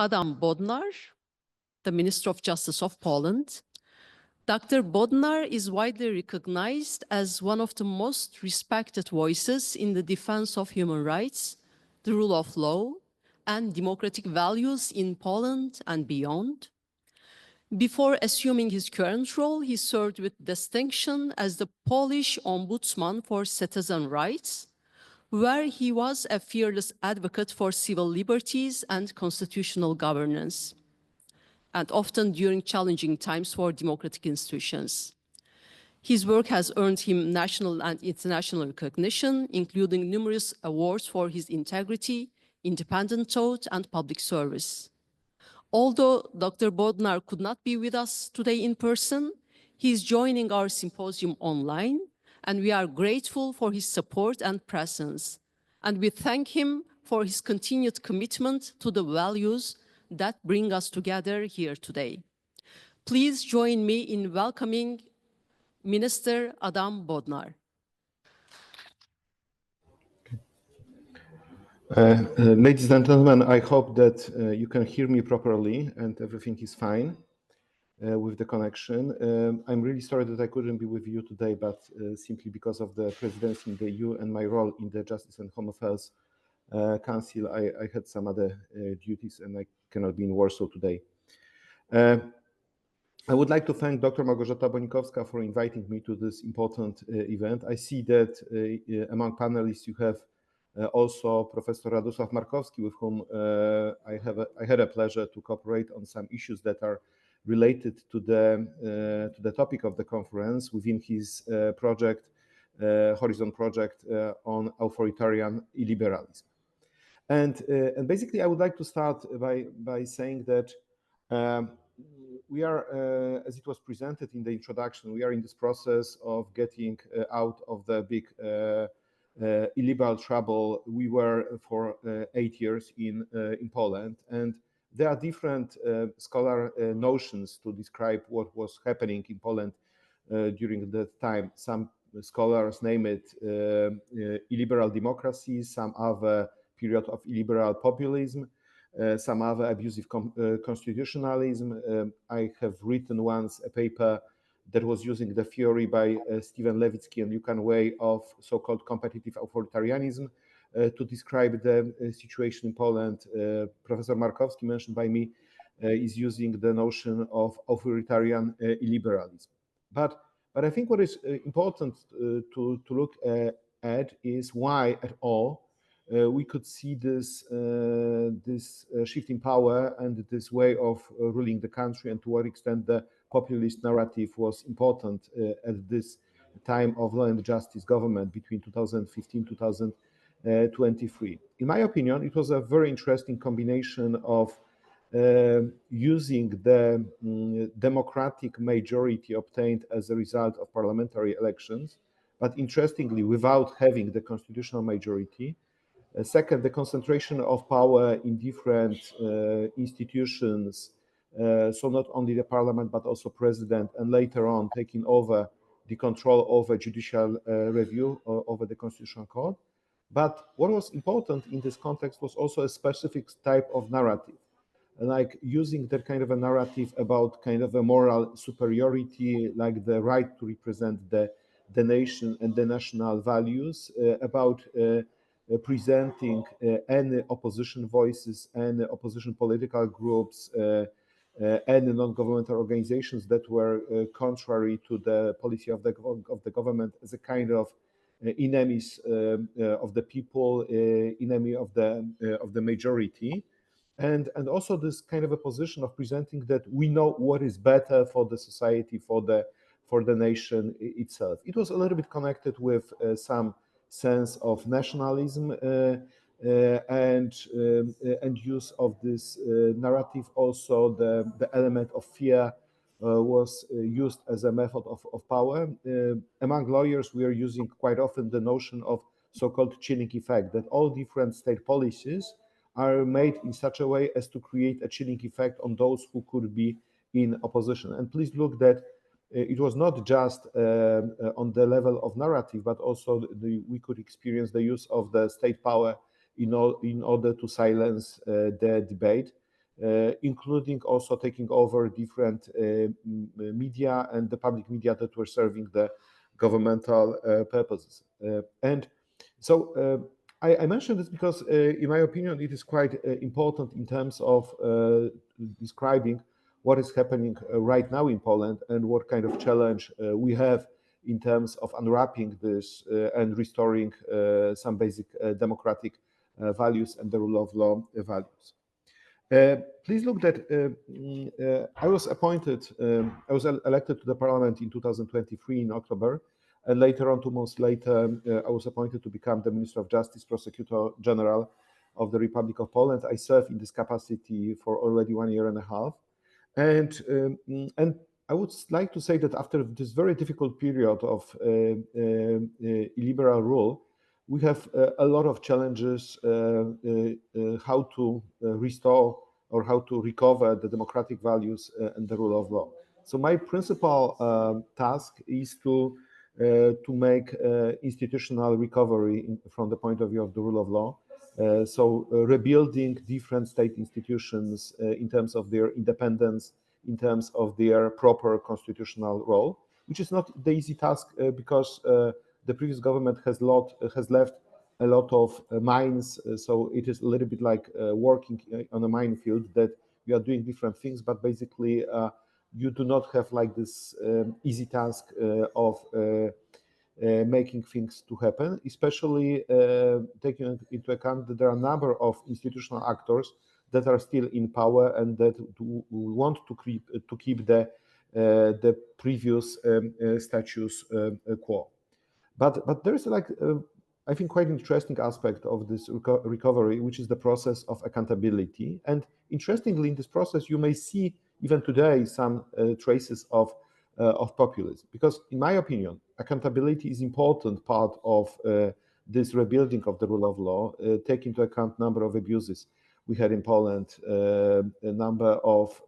Adam Bodnar, the Minister of Justice of Poland. Dr. Bodnar is widely recognized as one of the most respected voices in the defense of human rights, the rule of law, and democratic values in Poland and beyond. Before assuming his current role, he served with distinction as the Polish ombudsman for citizen rights, where he was a fearless advocate for civil liberties and constitutional governance, and often during challenging times for democratic institutions. His work has earned him national and international recognition, including numerous awards for his integrity, independent thought, and public service. Although Dr. Bodnar could not be with us today in person, he is joining our symposium online, and we are grateful for his support and presence. And we thank him for his continued commitment to the values that bring us together here today. Please join me in welcoming Minister Adam Bodnar. Ladies and gentlemen, I hope that you can hear me properly and everything is fine with the connection. I'm really sorry that I couldn't be with you today, but simply because of the presidency in the EU and my role in the Justice and Home Affairs Council, I had some other duties and I cannot be in Warsaw today. I would like to thank Dr. Małgorzata Bonikowska for inviting me to this important event. I see that among panelists you have also Professor Radosław Markowski, with whom I had a pleasure to cooperate on some issues that are related to the topic of the conference within his project, Horizon project on authoritarian illiberalism. And basically, I would like to start by saying that we are, as it was presented in the introduction, we are in this process of getting out of the big illiberal trouble we were for 8 years in Poland, and there are different scholar notions to describe what was happening in Poland during that time. Some scholars name it illiberal democracy, some other period of illiberal populism, some other abusive constitutionalism. I have written once a paper that was using the theory by Stephen Levitsky and Lucan Way of so-called competitive authoritarianism to describe the situation in Poland. Professor Markowski, mentioned by me, is using the notion of authoritarian illiberalism. But I think what is important to look at is why at all we could see this shift in power and this way of ruling the country, and to what extent the populist narrative was important at this time of law and justice government between 2015 2023. In my opinion, it was a very interesting combination of using the democratic majority obtained as a result of parliamentary elections, but interestingly, without having the constitutional majority. Second, the concentration of power in different institutions, so not only the parliament, but also president, and later on taking over the control over judicial review over the Constitutional Court. But what was important in this context was also a specific type of narrative, like using that kind of a narrative about kind of a moral superiority, like the right to represent the nation and the national values, about presenting any opposition voices and opposition political groups and non-governmental organizations that were contrary to the policy of the government as a kind of enemies of the people, enemy of the majority, and also this kind of a position of presenting that we know what is better for the society, for the nation itself. It was a little bit connected with some sense of nationalism and use of this narrative. Also, the element of fear was used as a method of power. Among lawyers, we are using quite often the notion of so-called chilling effect, that all different state policies are made in such a way as to create a chilling effect on those who could be in opposition. And please look that it was not just on the level of narrative, but also we could experience the use of the state power in order to silence the debate. including also taking over different media and the public media that were serving the governmental purposes. And so I mentioned this because, in my opinion, it is quite important in terms of describing what is happening right now in Poland and what kind of challenge we have in terms of unwrapping this and restoring some basic democratic values and the rule of law values. Please look that I was elected to the parliament in 2023 in October, and later on, 2 months later, I was appointed to become the Minister of Justice, Prosecutor General of the Republic of Poland. I served in this capacity for already 1 year and a half. And I would like to say that after this very difficult period of illiberal rule, we have a lot of challenges how to restore or how to recover the democratic values and the rule of law. So my principal task is to make institutional recovery from the point of view of the rule of law. So rebuilding different state institutions in terms of their independence, in terms of their proper constitutional role, which is not the easy task because the previous government has left a lot of mines. So it is a little bit like working on a minefield, that we are doing different things, but basically you do not have like this easy task of making things to happen, especially taking into account that there are a number of institutional actors that are still in power and that want to keep the previous status quo. But there is like I think quite interesting aspect of this recovery, which is the process of accountability. And interestingly, in this process, you may see even today some traces of populism, because in my opinion, accountability is important part of this rebuilding of the rule of law. Take into account number of abuses we had in Poland, a number of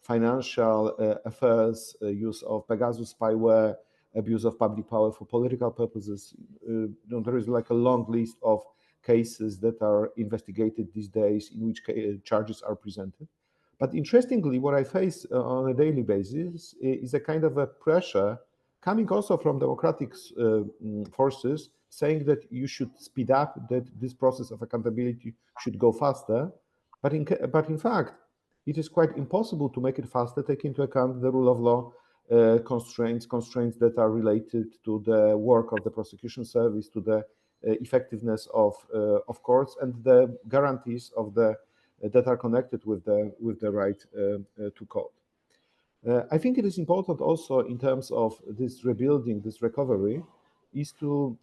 financial affairs, use of Pegasus spyware, abuse of public power for political purposes. There is like a long list of cases that are investigated these days in which charges are presented. But interestingly, what I face on a daily basis is a kind of a pressure coming also from democratic forces saying that you should speed up, that this process of accountability should go faster. But in fact, it is quite impossible to make it faster, take into account the rule of law constraints that are related to the work of the prosecution service, to the effectiveness of courts, and the guarantees of that are connected with the right to court. I think it is important also in terms of this rebuilding, this recovery, is to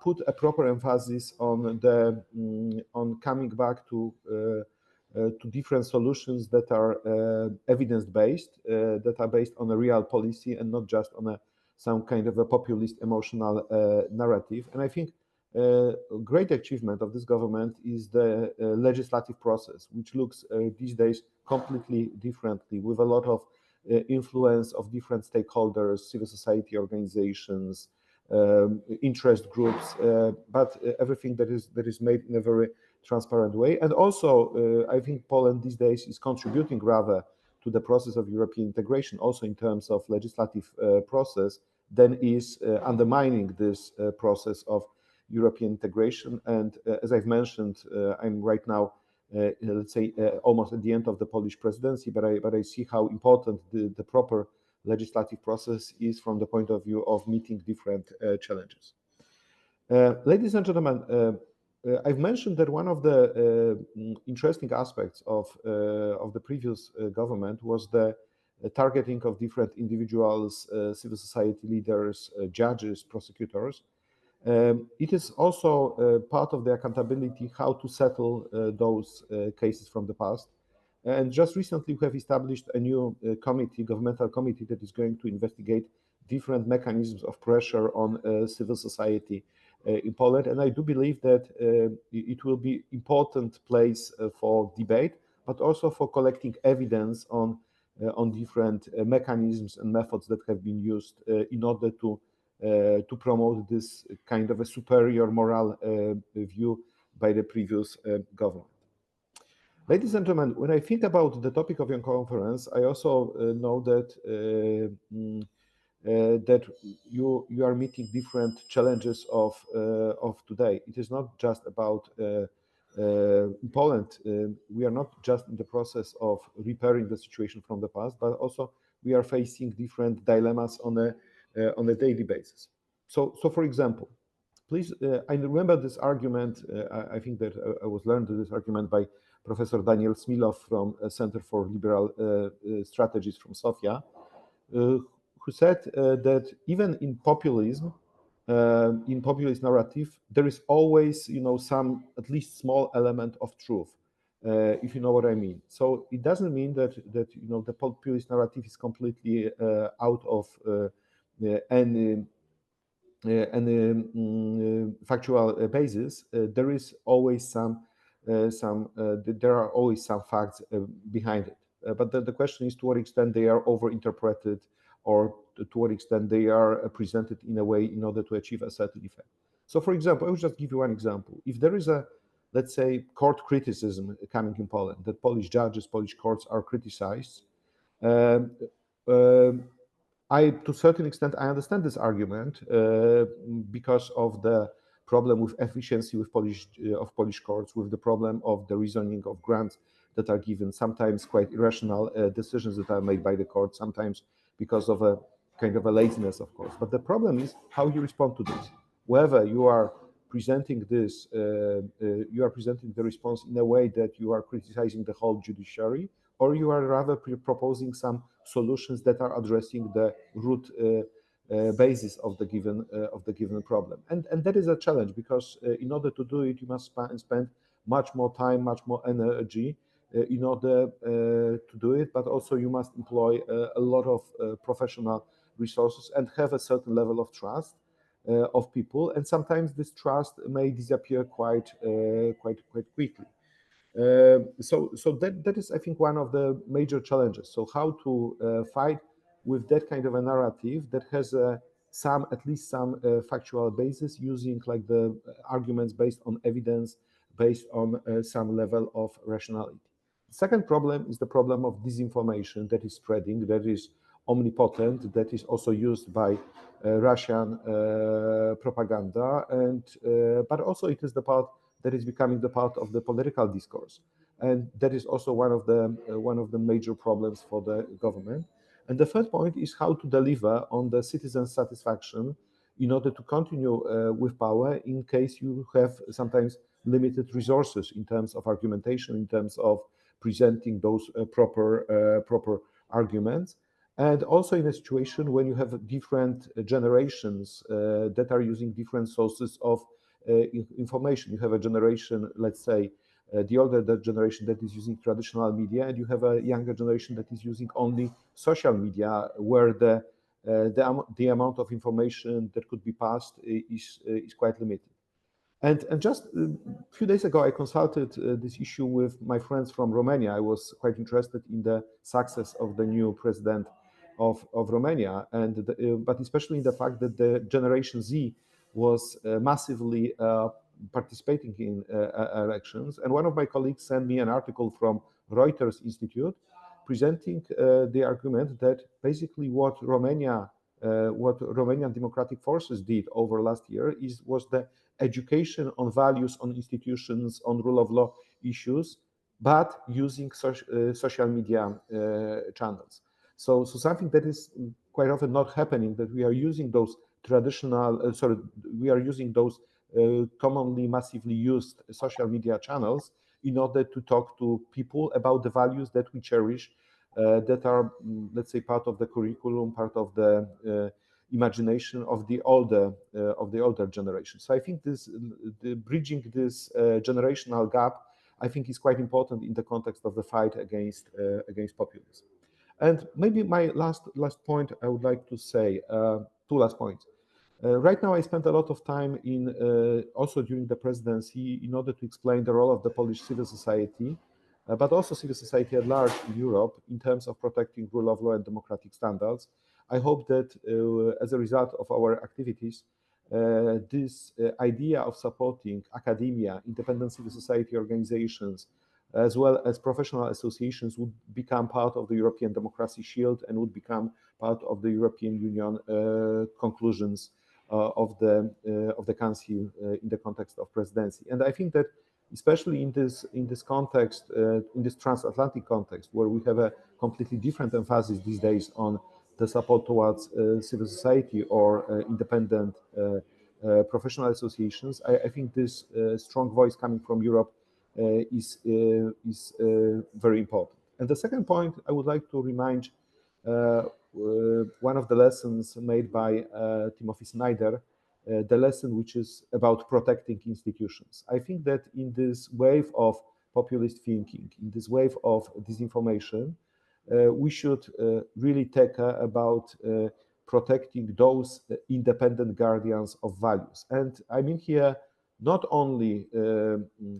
put a proper emphasis on coming back to different solutions that are evidence-based, that are based on a real policy and not just on some kind of a populist emotional narrative. And I think a great achievement of this government is the legislative process, which looks these days completely differently, with a lot of influence of different stakeholders, civil society organizations, interest groups, but everything that is made in a very transparent way. And also, I think Poland these days is contributing rather to the process of European integration, also in terms of legislative process, than is undermining this process of European integration. And as I've mentioned, I'm right now, let's say, almost at the end of the Polish presidency, but I see how important the proper legislative process is from the point of view of meeting different challenges. Ladies and gentlemen, I've mentioned that one of the interesting aspects of the previous government was the targeting of different individuals, civil society leaders, judges, prosecutors. It is also part of the accountability how to settle those cases from the past. And just recently, we have established a new committee, governmental committee, that is going to investigate different mechanisms of pressure on civil society in Poland. And I do believe that it will be important place for debate, but also for collecting evidence on different mechanisms and methods that have been used in order to promote this kind of a superior moral view by the previous government. Ladies and gentlemen, when I think about the topic of your conference, I also know that that you are meeting different challenges of today. It is not just about in Poland. We are not just in the process of repairing the situation from the past, but also we are facing different dilemmas on a daily basis. So for example, please, I remember this argument. I think that I was learned this argument by Professor Daniel Smilow from Center for Liberal Strategies from Sofia, who said that even in populist narrative, there is always, some at least small element of truth, if you know what I mean. So it doesn't mean that the populist narrative is completely out of any factual basis. There is always there are always some facts behind it. But the question is to what extent they are overinterpreted, or to what extent they are presented in a way in order to achieve a certain effect. So, for example, I will just give you one example. If there is a, let's say, court criticism coming in Poland, that Polish judges, Polish courts are criticized, um, um, to a certain extent, I understand this argument because of the problem with efficiency with Polish courts, with the problem of the reasoning of grants that are given, sometimes quite irrational decisions that are made by the court, sometimes because of a kind of a laziness, of course. But the problem is how you respond to this. Whether you are presenting this, you are presenting the response in a way that you are criticizing the whole judiciary, or you are rather proposing some solutions that are addressing the root basis of the given problem. And that is a challenge, because in order to do it, you must spend much more time, much more energy in order to do it, but also you must employ a lot of professional resources and have a certain level of trust of people, and sometimes this trust may disappear quite quickly. So that is, I think, one of the major challenges. So how to fight with that kind of a narrative that has at least some factual basis, using like the arguments based on evidence, based on some level of rationality. The second problem is the problem of disinformation that is spreading, that is omnipotent, that is also used by Russian propaganda, and but also it is the part that is becoming the part of the political discourse, and that is also one of the major problems for the government. And the third point is how to deliver on the citizen satisfaction in order to continue with power in case you have sometimes limited resources in terms of argumentation, in terms of presenting those proper arguments, and also in a situation when you have different generations that are using different sources of information. You have a generation, let's say, the older generation that is using traditional media, and you have a younger generation that is using only social media, where the amount of information that could be passed is quite limited. And just a few days ago, I consulted this issue with my friends from Romania. I was quite interested in the success of the new president of Romania, but especially in the fact that the Generation Z was massively participating in elections. And one of my colleagues sent me an article from Reuters Institute presenting the argument that basically what Romanian democratic forces did over last year was the education on values, on institutions, on rule of law issues, but using social media channels. So something that is quite often not happening, that we are using those we are using those commonly massively used social media channels in order to talk to people about the values that we cherish, that are, let's say, part of the curriculum, part of the imagination of the older generation. So I think bridging this generational gap, I think, is quite important in the context of the fight against populism. And maybe my last point I would like to say, two last points. Right now, I spent a lot of time also during the presidency in order to explain the role of the Polish civil society, but also civil society at large in Europe in terms of protecting rule of law and democratic standards. I hope that as a result of our activities, this idea of supporting academia, independent civil society organizations, as well as professional associations, would become part of the European Democracy Shield and would become part of the European Union conclusions of the Council in the context of presidency. And I think that especially in this context, in this transatlantic context, where we have a completely different emphasis these days on the support towards civil society or independent professional associations, I think this strong voice coming from Europe is very important. And the second point, I would like to remind one of the lessons made by Timothy Snyder, the lesson which is about protecting institutions. I think that in this wave of populist thinking, in this wave of disinformation, we should really take care about protecting those independent guardians of values. And I mean here not only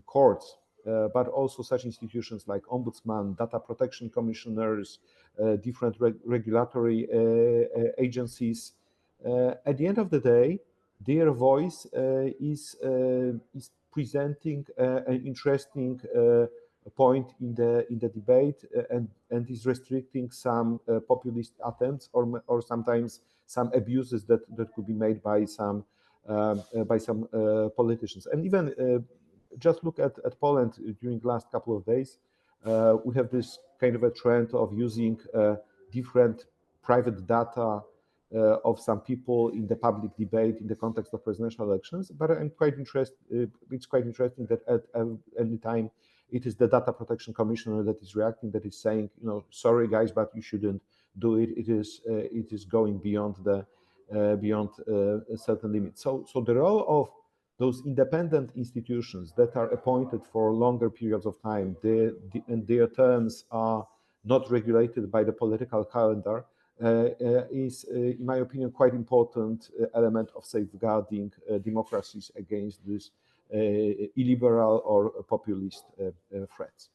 courts, but also such institutions like ombudsman, data protection commissioners, different regulatory agencies. At the end of the day, their voice is presenting an interesting point in the debate and is restricting some populist attempts or sometimes some abuses that could be made by some politicians. And even just look at Poland during the last couple of days. We have this kind of a trend of using different private data of some people in the public debate in the context of presidential elections. But I'm quite interested. It's quite interesting that at any time it is the data protection commissioner that is reacting, that is saying, sorry guys, but you shouldn't do it. It is going beyond a certain limit. So the role of those independent institutions that are appointed for longer periods of time, and their terms are not regulated by the political calendar, is, in my opinion, quite important element of safeguarding democracies against these illiberal or populist threats.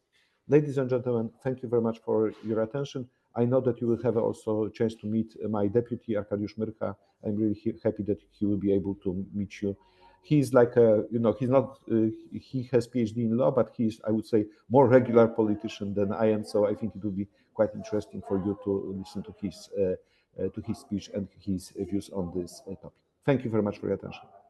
Ladies and gentlemen, thank you very much for your attention. I know that you will have also a chance to meet my deputy, Arkadiusz Myrka. I'm really happy that he will be able to meet you. He's like he's not, he has PhD in law, but he's, I would say, more regular politician than I am. So I think it will be quite interesting for you to listen to his speech and his views on this topic. Thank you very much for your attention.